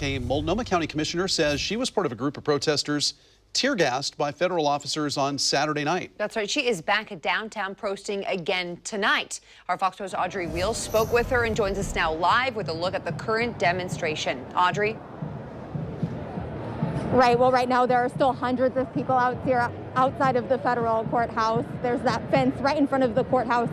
A Multnomah County commissioner says she was part of a group of protesters tear-gassed by federal officers on Saturday night. That's right. She is back at downtown protesting again tonight. Our Fox 2's Audrey Wheels spoke with her and joins us now live with a look at the current demonstration. Audrey? Right. Well, right now there are still hundreds of people out here outside of the federal courthouse. There's that fence right in front of the courthouse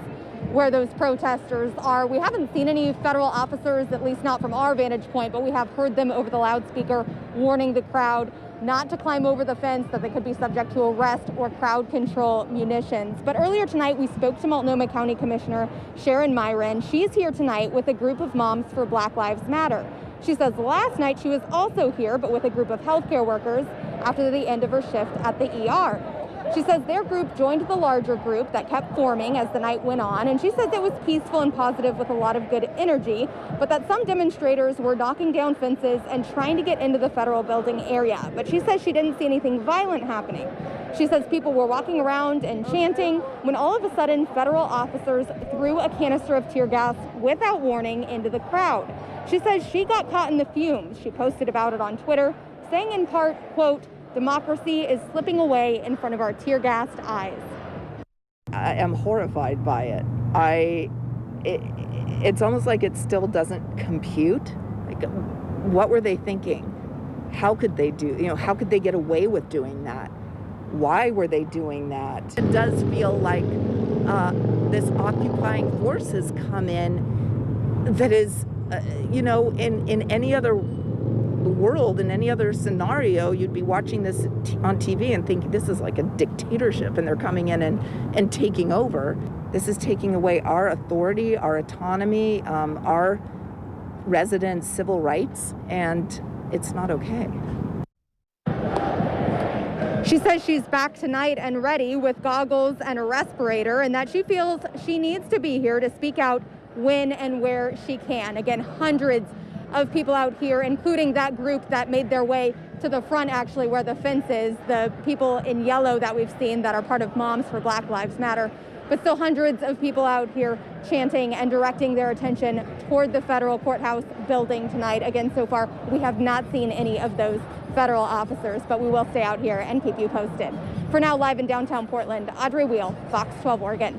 where those protesters are. We haven't seen any federal officers, at least not from our vantage point, but we have heard them over the loudspeaker warning the crowd not to climb over the fence, that they could be subject to arrest or crowd control munitions. But earlier tonight, we spoke to Multnomah County Commissioner SHARON MEIERAN. She's here tonight with a group of moms for Black Lives Matter. She says last night she was also here, but with a group of healthcare workers after the end of her shift at the ER. She says their group joined the larger group that kept forming as the night went on, and she says it was peaceful and positive with a lot of good energy, but that some demonstrators were knocking down fences and trying to get into the federal building area. But she says she didn't see anything violent happening. She says people were walking around and chanting when all of a sudden federal officers threw a canister of tear gas without warning into the crowd. She says she got caught in the fumes. She posted about it on Twitter, saying in part, quote, "Democracy is slipping away in front of our tear-gassed eyes." I am horrified by it. It's almost like it still doesn't compute. Like, what were they thinking? How could they how could they get away with doing that? Why were they doing that? It does feel like this occupying force has come in that is, in any other world, in any other scenario, you'd be watching this on TV and thinking this is like a dictatorship and they're coming in and taking over. This is taking away our authority, our autonomy, our residents' civil rights, and it's not okay. She says she's back tonight and ready with goggles and a respirator, and that she feels she needs to be here to speak out when and where she can. Again, hundreds of people out here, including that group that made their way to the front, actually, where the fence is, the people in yellow that we've seen that are part of Moms for Black Lives Matter. But still hundreds of people out here chanting and directing their attention toward the federal courthouse building tonight. Again, so far, we have not seen any of those federal officers, but we will stay out here and keep you posted. For now, live in downtown Portland, Audrey Wheels, Fox 12 Oregon.